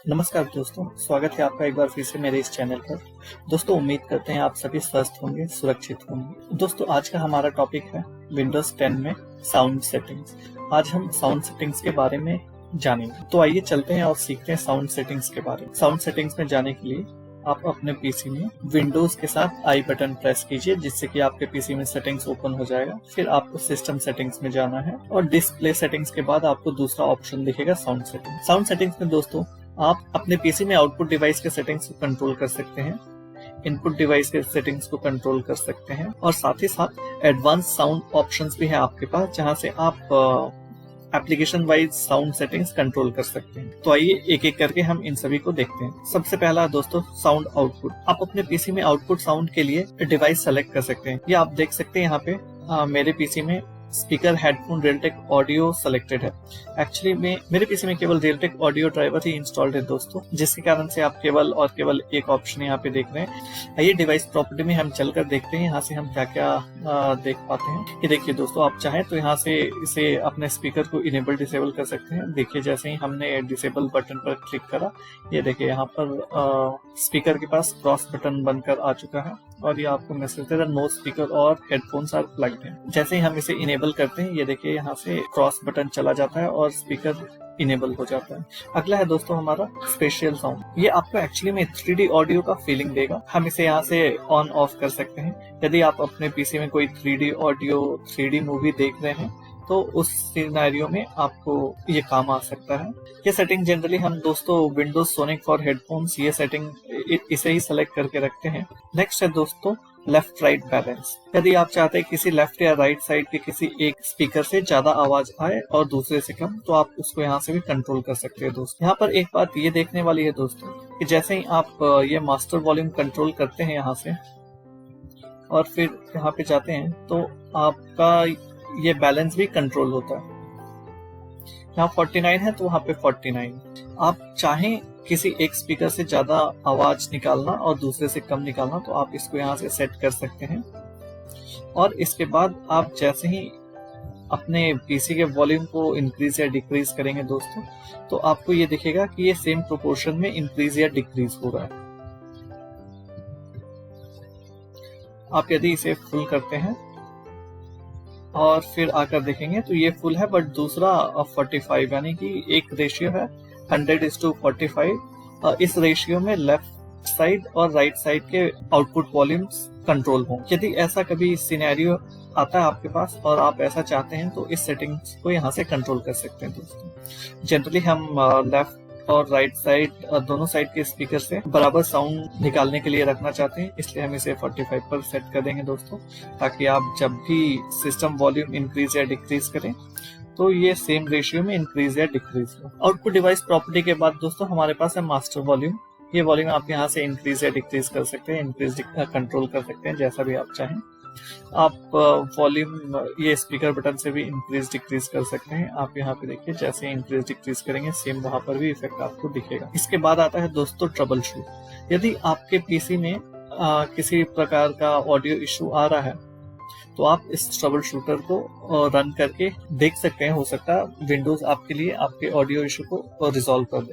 नमस्कार दोस्तों, स्वागत है आपका एक बार फिर से मेरे इस चैनल पर। दोस्तों, उम्मीद करते हैं आप सभी स्वस्थ होंगे, सुरक्षित होंगे। दोस्तों, आज का हमारा टॉपिक है विंडोज 10 में साउंड सेटिंग्स। आज हम साउंड सेटिंग्स के बारे में जानेंगे। तो आइए चलते हैं और सीखते हैं साउंड सेटिंग्स के बारे में। साउंड सेटिंग्स में जाने के लिए आप अपने पीसी में विंडोज के साथ आई बटन प्रेस कीजिए, जिससे कि आपके पीसी में सेटिंग्स ओपन हो जाएगा। फिर आपको सिस्टम सेटिंग्स में जाना है और डिस्प्ले सेटिंग्स के बाद आपको दूसरा ऑप्शन दिखेगा साउंड सेटिंग। साउंड सेटिंग्स में दोस्तों आप अपने पीसी में आउटपुट डिवाइस के सेटिंग्स को कंट्रोल कर सकते हैं, इनपुट डिवाइस के सेटिंग्स को कंट्रोल कर सकते हैं और साथ ही साथ एडवांस साउंड ऑप्शंस भी है आपके पास, जहां से आप application wise sound settings control कर सकते हैं। तो आइए एक एक करके हम इन सभी को देखते हैं। सबसे पहला दोस्तों साउंड आउटपुट। आप अपने पीसी में आउटपुट साउंड के लिए डिवाइस सेलेक्ट कर सकते हैं। ये आप देख सकते हैं यहाँ पे मेरे पीसी में speaker, headphone, Realtek audio selected है। एक्चुअली में मेरे पीसी में केवल रियलटेक ऑडियो ड्राइवर ही इंस्टॉल्ड है दोस्तों, जिसके कारण से आप केवल एक ऑप्शन यहाँ पे देख रहे हैं। आइए डिवाइस प्रॉपर्टी में हम चलकर देखते हैं यहाँ से हम क्या क्या देख पाते हैं। ये देखिए दोस्तों, आप चाहें तो यहाँ से इसे अपने स्पीकर को इनेबल डिसेबल कर सकते हैं। देखिए जैसे ही हमने डिसेबल बटन पर क्लिक करा, ये देखिए यहाँ पर स्पीकर के पास क्रॉस बटन बनकर आ चुका है और ये आपको मैसेज दे रहा है नो स्पीकर और हेडफोन्स आर प्लग्ड इन। जैसे ही हम इसे इनेबल करते हैं, ये देखिए यहाँ से क्रॉस बटन चला जाता है और स्पीकर इनेबल हो जाता है। अगला है दोस्तों हमारा स्पेशल साउंड। ये आपको एक्चुअली में 3D ऑडियो का फीलिंग देगा। हम इसे यहाँ से ऑन ऑफ कर सकते हैं। यदि आप अपने पीसी में कोई 3D ऑडियो, 3D मूवी देख रहे हैं तो उस सिनेरियो में आपको ये काम आ सकता है। ये सेटिंग जनरली हम दोस्तों विंडोज सोनिक फॉर हेडफोन्स, ये सेटिंग इसे ही सेलेक्ट करके रखते हैं। नेक्स्ट है दोस्तों लेफ्ट राइट बैलेंस। यदि आप चाहते हैं किसी लेफ्ट या राइट साइड के किसी एक स्पीकर से ज्यादा आवाज आए और दूसरे से कम, तो आप उसको यहाँ से भी कंट्रोल कर सकते हैं दोस्तों। यहाँ पर एक बात ये देखने वाली है दोस्तों कि जैसे ही आप ये मास्टर वॉल्यूम कंट्रोल करते हैं यहाँ से और फिर यहाँ पे जाते हैं, तो आपका ये बैलेंस भी कंट्रोल होता है। यहाँ 49 है तो वहां पे 49। आप चाहें किसी एक स्पीकर से ज्यादा आवाज निकालना और दूसरे से कम निकालना, तो आप इसको यहाँ से सेट कर सकते हैं। और इसके बाद आप जैसे ही अपने पीसी के वॉल्यूम को इंक्रीज या डिक्रीज करेंगे दोस्तों, तो आपको ये दिखेगा कि ये सेम प्रोपोर्शन में इंक्रीज या डिक्रीज हो रहा है। आप यदि इसे फुल करते हैं और फिर आकर देखेंगे तो ये फुल है, बट दूसरा 45, यानी कि एक रेशियो है 100:45। इस रेशियो में लेफ्ट साइड और राइट साइड के आउटपुट वॉल्यूम्स कंट्रोल हों। यदि ऐसा कभी सिनेरियो आता है आपके पास और आप ऐसा चाहते हैं, तो इस सेटिंग्स को यहाँ से कंट्रोल कर सकते हैं दोस्तों। जनरली हम लेफ्ट और राइट साइड दोनों साइड के स्पीकर से बराबर साउंड निकालने के लिए रखना चाहते हैं, इसलिए हम इसे 45 पर सेट कर देंगे दोस्तों, ताकि आप जब भी सिस्टम वॉल्यूम इंक्रीज या डिक्रीज करें तो ये सेम रेशियो में इंक्रीज या डिक्रीज हो। आउटपुट डिवाइस प्रॉपर्टी के बाद दोस्तों हमारे पास है मास्टर वॉल्यूम। ये वॉल्यूम आप यहाँ से इंक्रीज या डिक्रीज कर सकते हैं, इंक्रीज कंट्रोल कर सकते हैं, जैसा भी आप चाहें। आप वॉल्यूम ये स्पीकर बटन से भी इंक्रीज डिक्रीज कर सकते हैं। आप यहाँ पे देखिए जैसे इंक्रीज डिक्रीज करेंगे, सेम वहां पर भी इफेक्ट आपको दिखेगा। इसके बाद आता है दोस्तों ट्रबल शूट। यदि आपके पीसी में किसी प्रकार का ऑडियो इश्यू आ रहा है, तो आप इस ट्रबल शूटर को रन करके देख सकते हैं। हो सकता है विंडोज आपके लिए आपके ऑडियो इशू को रिजॉल्व कर दे।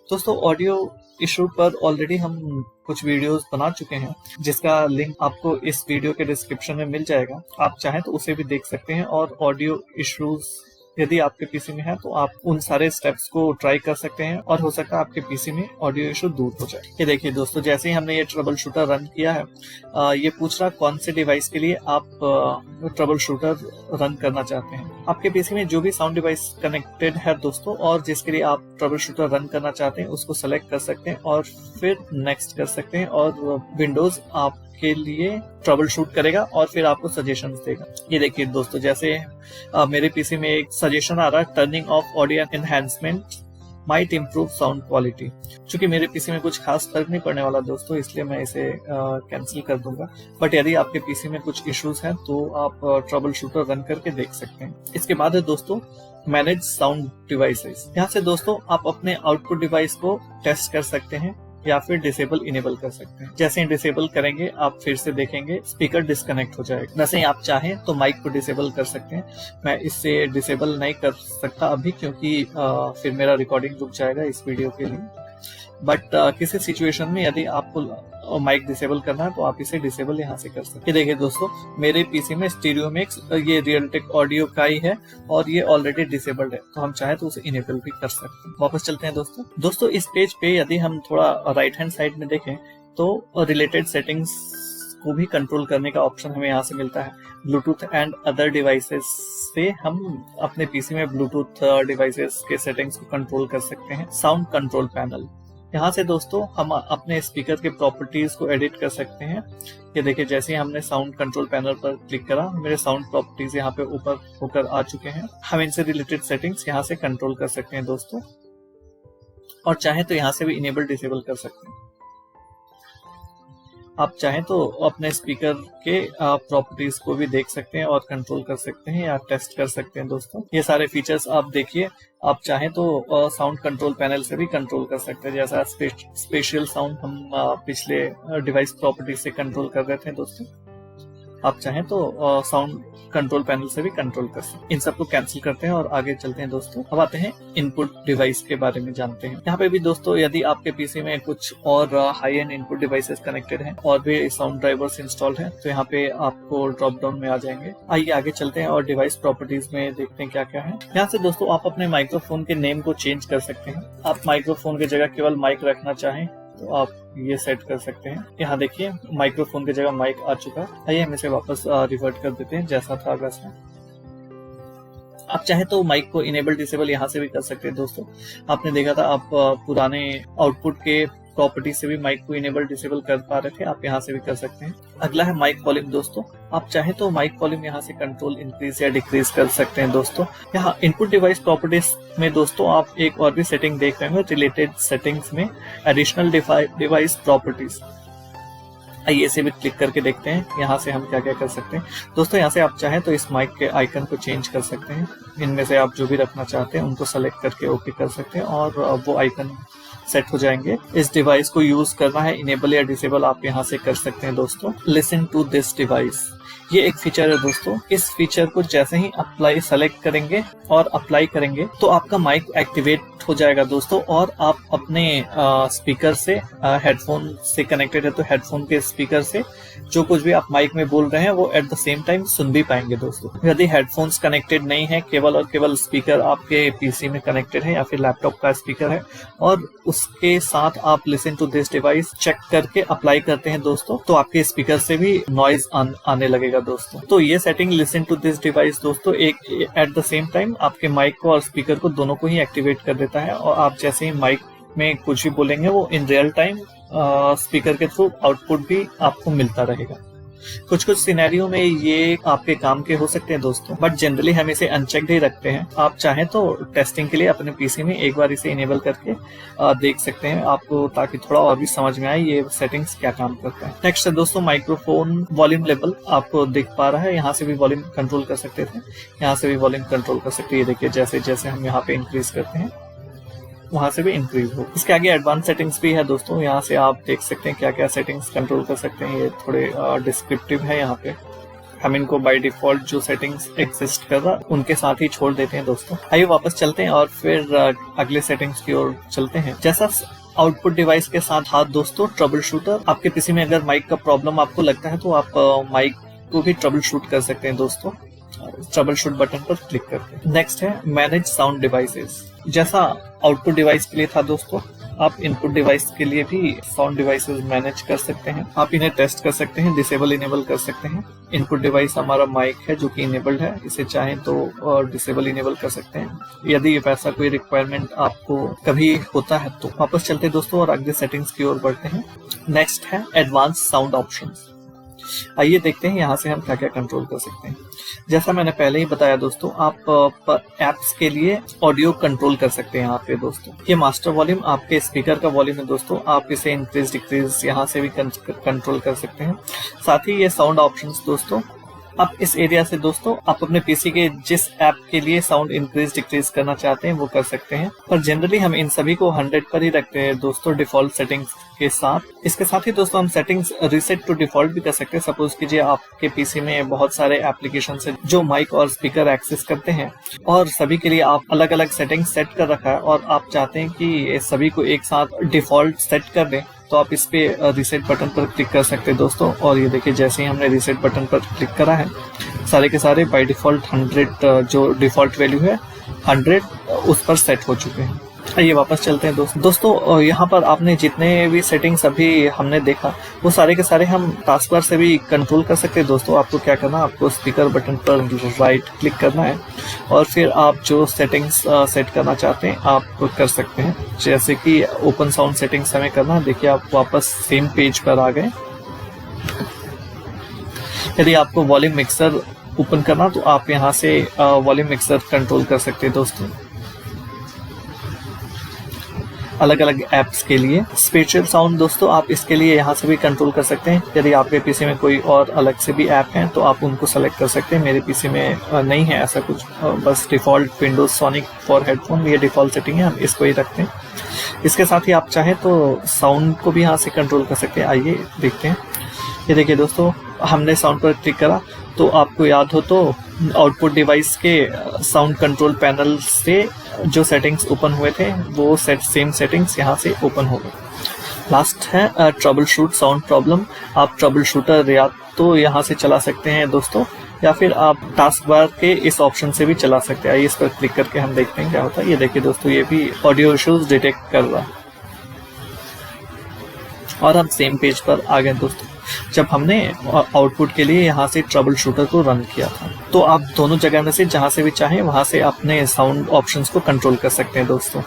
दोस्तों, ऑडियो इशू पर ऑलरेडी हम कुछ वीडियोस बना चुके हैं, जिसका लिंक आपको इस वीडियो के डिस्क्रिप्शन में मिल जाएगा। आप चाहें तो उसे भी देख सकते हैं और ऑडियो इश्यूज यदि आपके पीसी में है तो आप उन सारे स्टेप्स को ट्राई कर सकते हैं और हो सकता है आपके पीसी में ऑडियो इशू दूर हो जाए। ये देखिए दोस्तों, जैसे ही हमने ये ट्रबल शूटर रन किया है, ये पूछ रहा कौन से डिवाइस के लिए आप ट्रबल शूटर रन करना चाहते हैं। आपके पीसी में जो भी साउंड डिवाइस कनेक्टेड है दोस्तों और जिसके लिए आप ट्रबल शूटर रन करना चाहते हैं, उसको सेलेक्ट कर सकते हैं और फिर नेक्स्ट कर सकते हैं और विंडोज आपके लिए ट्रबल शूट करेगा और फिर आपको सजेशंस देगा। ये देखिए दोस्तों, जैसे मेरे पीसी में एक सजेशन आ रहा है, turning of audio enhancement might improve sound quality. चूंकि मेरे पीसी में कुछ खास फर्क नहीं पड़ने वाला दोस्तों, इसलिए मैं इसे कैंसिल कर दूंगा। बट यदि आपके पीसी में कुछ इश्यूज हैं तो आप ट्रबल शूटर रन करके देख सकते हैं। इसके बाद है दोस्तों मैनेज साउंड डिवाइसेस। यहाँ से दोस्तों आप अपने आउटपुट डिवाइस को टेस्ट कर सकते हैं या फिर डिसेबल इनेबल कर सकते हैं। जैसे ही डिसेबल करेंगे आप फिर से देखेंगे स्पीकर डिस्कनेक्ट हो जाएगा। वैसे ही आप चाहें तो माइक को डिसेबल कर सकते हैं। मैं इससे डिसेबल नहीं कर सकता अभी, क्योंकि फिर मेरा रिकॉर्डिंग रुक जाएगा इस वीडियो के लिए। बट किसी सिचुएशन में यदि आपको माइक डिसेबल करना है तो आप इसे डिसेबल यहाँ से कर सकते हैं। ये देखिए दोस्तों, मेरे पीसी में स्टीरियो मिक्स ये रियलटेक ऑडियो का ही है और ये ऑलरेडी डिसेबल्ड है, तो हम चाहे तो उसे इनेबल भी कर सकते हैं। वापस चलते हैं दोस्तों इस पेज पे यदि हम थोड़ा राइट हैंड साइड में देखें तो रिलेटेड सेटिंग्स को भी कंट्रोल करने का ऑप्शन हमें यहाँ से मिलता है। ब्लूटूथ एंड अदर डिवाइसेस से हम अपने पीसी में ब्लूटूथ डिवाइसेस के सेटिंग्स को कंट्रोल कर सकते हैं। साउंड कंट्रोल पैनल, यहाँ से दोस्तों हम अपने स्पीकर के प्रॉपर्टीज को एडिट कर सकते हैं। ये देखिए, जैसे ही हमने साउंड कंट्रोल पैनल पर क्लिक करा, मेरे साउंड प्रॉपर्टीज यहाँ पे ऊपर होकर आ चुके हैं। हम इनसे रिलेटेड सेटिंग्स यहाँ से कंट्रोल कर सकते हैं दोस्तों, और चाहे तो यहाँ से भी इनेबल डिसेबल कर सकते हैं। आप चाहें तो अपने स्पीकर के प्रॉपर्टीज को भी देख सकते हैं और कंट्रोल कर सकते हैं या टेस्ट कर सकते हैं दोस्तों। ये सारे फीचर्स आप देखिए। आप चाहें तो साउंड कंट्रोल पैनल से भी कंट्रोल कर सकते हैं, जैसा स्पेशल साउंड हम पिछले डिवाइस प्रॉपर्टीज से कंट्रोल कर रहे थे दोस्तों। आप चाहें तो साउंड कंट्रोल पैनल से भी कंट्रोल कर सकते हैं। इन सबको कैंसिल करते हैं और आगे चलते हैं दोस्तों। अब आते हैं इनपुट डिवाइस के बारे में जानते हैं। यहाँ पे भी दोस्तों, यदि आपके पीसी में कुछ और high and input devices connected हैं और भी साउंड ड्राइवर्स इंस्टॉल्ड हैं, तो यहाँ पे आपको ड्रॉप डाउन में आ जाएंगे। आइए आगे चलते हैं और डिवाइस प्रॉपर्टीज में देखते हैं क्या क्या है। यहाँ से दोस्तों आप अपने माइक्रोफोन के नेम को चेंज कर सकते हैं। आप माइक्रोफोन की जगह केवल माइक रखना चाहें तो आप ये सेट कर सकते हैं। यहाँ देखिए, माइक्रोफोन की जगह माइक आ चुका। आइए हम इसे वापस रिवर्ट कर देते हैं जैसा था वैसा। आप चाहे तो माइक को इनेबल डिसेबल यहाँ से भी कर सकते हैं दोस्तों। आपने देखा था, आप पुराने आउटपुट के प्रॉपर्टी से भी माइक को इनेबल डिसेबल कर पा रहे थे, आप यहाँ से भी कर सकते हैं। अगला है माइक वॉल्यूम दोस्तों। आप चाहे तो माइक वॉल्यूम यहाँ से कंट्रोल इंक्रीज या डिक्रीज कर सकते हैं दोस्तों। यहाँ इनपुट डिवाइस प्रॉपर्टीज में दोस्तों आप एक और भी सेटिंग देख रहे होंगे, रिलेटेड सेटिंग्स में एडिशनल डिवाइस प्रॉपर्टीज। आइए इसे भी क्लिक करके देखते हैं यहाँ से हम क्या क्या कर सकते हैं दोस्तों। यहाँ से आप चाहें तो इस माइक के आइकन को चेंज कर सकते हैं। इनमें से आप जो भी रखना चाहते हैं उनको सेलेक्ट करके ओके कर सकते हैं और वो आइकन सेट हो जाएंगे। इस डिवाइस को यूज करना है इनेबल या डिसेबल आप यहाँ से कर सकते हैं दोस्तों। लिसन टू दिस डिवाइस, ये एक फीचर है दोस्तों। इस फीचर को जैसे ही अप्लाई सेलेक्ट करेंगे और अप्लाई करेंगे तो आपका माइक एक्टिवेट हो जाएगा दोस्तों, और आप अपने स्पीकर से हेडफोन से कनेक्टेड है तो हेडफोन के स्पीकर से जो कुछ भी आप माइक में बोल रहे हैं वो एट द सेम टाइम सुन भी पाएंगे दोस्तों। यदि हेडफोन्स कनेक्टेड नहीं है, केवल और केवल स्पीकर आपके पीसी में कनेक्टेड है या फिर लैपटॉप का स्पीकर है और उसके साथ आप listen to this device check करके अप्लाई करते हैं दोस्तों, तो आपके स्पीकर से भी नॉइज आने लगेगा दोस्तों। तो ये setting listen to this device दोस्तों एक एट द सेम टाइम आपके माइक को और स्पीकर को दोनों को ही एक्टिवेट कर देता है, और आप जैसे ही माइक में कुछ भी बोलेंगे वो इन रियल टाइम स्पीकर के थ्रू आउटपुट भी आपको मिलता रहेगा। कुछ सिनेरियो में ये आपके काम के हो सकते हैं दोस्तों, बट जनरली हम इसे अनचेक्ड ही रखते हैं। आप चाहें तो टेस्टिंग के लिए अपने पीसी में एक बार इसे इनेबल करके देख सकते हैं आपको, ताकि थोड़ा और भी समझ में आए ये सेटिंग्स क्या काम करता है। नेक्स्ट है दोस्तों माइक्रोफोन वॉल्यूम लेवल, आपको दिख पा रहा है। यहाँ से भी वॉल्यूम कंट्रोल कर सकते थे, यहाँ से भी वॉल्यूम कंट्रोल कर सकते हैं। ये देखिए, जैसे जैसे हम यहाँ पे इंक्रीज करते हैं वहां से भी इंक्रीज हो। इसके आगे एडवांस सेटिंग्स भी है दोस्तों। यहाँ से आप देख सकते हैं क्या क्या सेटिंग्स कंट्रोल कर सकते हैं। ये थोड़े डिस्क्रिप्टिव है, यहाँ पे हम इनको बाय डिफॉल्ट जो सेटिंग्स एग्जिस्ट कर रहा उनके साथ ही छोड़ देते हैं दोस्तों। आइए वापस चलते हैं और फिर अगले सेटिंग्स की ओर चलते हैं। जैसा आउटपुट डिवाइस के साथ हाथ दोस्तों, ट्रबल शूटर। आपके पीसी में अगर माइक का प्रॉब्लम आपको लगता है तो आप माइक को भी ट्रबल शूट कर सकते हैं दोस्तों, ट्रबल शूट बटन पर क्लिक करके। नेक्स्ट है मैनेज साउंड डिवाइसेस। जैसा आउटपुट डिवाइस के लिए था दोस्तों, आप इनपुट डिवाइस के लिए भी साउंड डिवाइसेस मैनेज कर सकते हैं। आप इन्हें टेस्ट कर सकते हैं, डिसेबल इनेबल कर सकते हैं। इनपुट डिवाइस हमारा माइक है जो कि इनेबल्ड है, इसे चाहें तो डिसेबल इनेबल कर सकते हैं यदि वैसा कोई रिक्वायरमेंट आपको कभी होता है तो। वापस चलते हैं दोस्तों और अगले सेटिंग्स की ओर बढ़ते हैं। नेक्स्ट है एडवांस साउंड ऑप्शंस। आइए देखते हैं यहाँ से हम क्या क्या कंट्रोल कर सकते हैं। जैसा मैंने पहले ही बताया दोस्तों, आप एप्स के लिए ऑडियो कंट्रोल कर सकते हैं यहाँ पे दोस्तों। ये मास्टर वॉल्यूम आपके स्पीकर का वॉल्यूम है दोस्तों, आप इसे इंक्रीज डिक्रीज यहाँ से भी कंट्रोल कर सकते हैं। साथ ही ये साउंड ऑप्शंस दोस्तों, आप इस एरिया से दोस्तों आप अपने पीसी के जिस ऐप के लिए साउंड इंक्रीज डिक्रीज करना चाहते हैं वो कर सकते हैं, पर जनरली हम इन सभी को 100 पर ही रखते हैं दोस्तों डिफॉल्ट सेटिंग्स के साथ इसके साथ ही दोस्तों हम सेटिंग्स रीसेट टू डिफॉल्ट भी कर सकते हैं। सपोज कीजिए आपके पीसी में बहुत सारे एप्लीकेशन है जो माइक और स्पीकर एक्सेस करते हैं और सभी के लिए आप अलग अलग सेटिंग सेट कर रखा है और आप चाहते हैं कि सभी को एक साथ डिफॉल्ट सेट कर दें, तो आप इस पे रीसेट बटन पर क्लिक कर सकते हैं दोस्तों। और ये देखिए जैसे ही हमने रीसेट बटन पर क्लिक करा है, सारे के सारे बाय डिफॉल्ट 100 जो डिफॉल्ट वैल्यू है 100 उस पर सेट हो चुके हैं। आइए वापस चलते हैं दोस्तों यहाँ पर आपने जितने भी सेटिंग्स अभी हमने देखा वो सारे के सारे हम टास्क बार से भी कंट्रोल कर सकते हैं दोस्तों। आपको क्या करना है, आपको स्पीकर बटन पर राइट क्लिक करना है और फिर आप जो सेटिंग्स सेट करना चाहते हैं आप कर सकते हैं। जैसे कि ओपन साउंड सेटिंग्स हमें करना है। देखिए आप वापस सेम पेज पर आ गए। यदि आपको वॉल्यूम मिक्सर ओपन करना तो आप यहाँ से वॉल्यूम मिक्सर कंट्रोल कर सकते हैं दोस्तों। अलग अलग ऐप्स के लिए स्पेशल साउंड दोस्तों आप इसके लिए यहाँ से भी कंट्रोल कर सकते हैं। यदि आपके पीसी में कोई और अलग से भी ऐप हैं तो आप उनको सेलेक्ट कर सकते हैं। मेरे पीसी में नहीं है ऐसा कुछ, बस default Windows sonic for headphone ये डिफॉल्ट सेटिंग है, हम इसको ही रखते हैं। इसके साथ ही आप चाहें तो साउंड को भी यहाँ से कंट्रोल कर सकते हैं। आइए देखते हैं। ये देखिए दोस्तों हमने साउंड पर क्लिक करा तो आपको याद हो तो आउटपुट डिवाइस के साउंड कंट्रोल पैनल से जो सेटिंग्स ओपन हुए थे वो सेम सेटिंग्स यहाँ से ओपन हो गए। लास्ट है ट्रबल शूट साउंड प्रॉब्लम। आप ट्रबल शूटर या तो यहाँ से चला सकते हैं दोस्तों या फिर आप टास्क बार के इस ऑप्शन से भी चला सकते हैं। आइए इस पर क्लिक करके हम देखते हैं क्या होता है। ये देखिए दोस्तों ये भी ऑडियो इश्यूज डिटेक्ट कर रहा है और हम सेम पेज पर आ गए दोस्तों। जब हमने आउटपुट के लिए यहाँ से ट्रबल शूटर को रन किया था तो आप दोनों जगह में से जहाँ से भी चाहें वहाँ से अपने साउंड ऑप्शंस को कंट्रोल कर सकते हैं दोस्तों।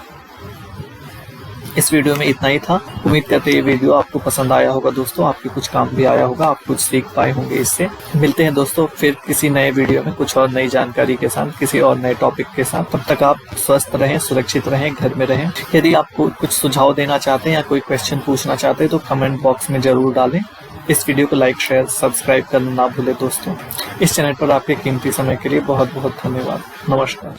इस वीडियो में इतना ही था। उम्मीद करते हैं ये वीडियो आपको पसंद आया होगा दोस्तों, आपके कुछ काम भी आया होगा, आप कुछ सीख पाए होंगे इससे। मिलते हैं दोस्तों फिर किसी नए वीडियो में कुछ और नई जानकारी के साथ, किसी और नए टॉपिक के साथ। तब तक आप स्वस्थ रहें, सुरक्षित रहें, घर में रहें। यदि आपको कुछ सुझाव देना चाहते हैं या कोई क्वेश्चन पूछना चाहते हैं तो कमेंट बॉक्स में जरूर डालें। इस वीडियो को लाइक शेयर सब्सक्राइब करना ना भूलें दोस्तों। इस चैनल पर आपके कीमती समय के लिए बहुत बहुत धन्यवाद। नमस्कार।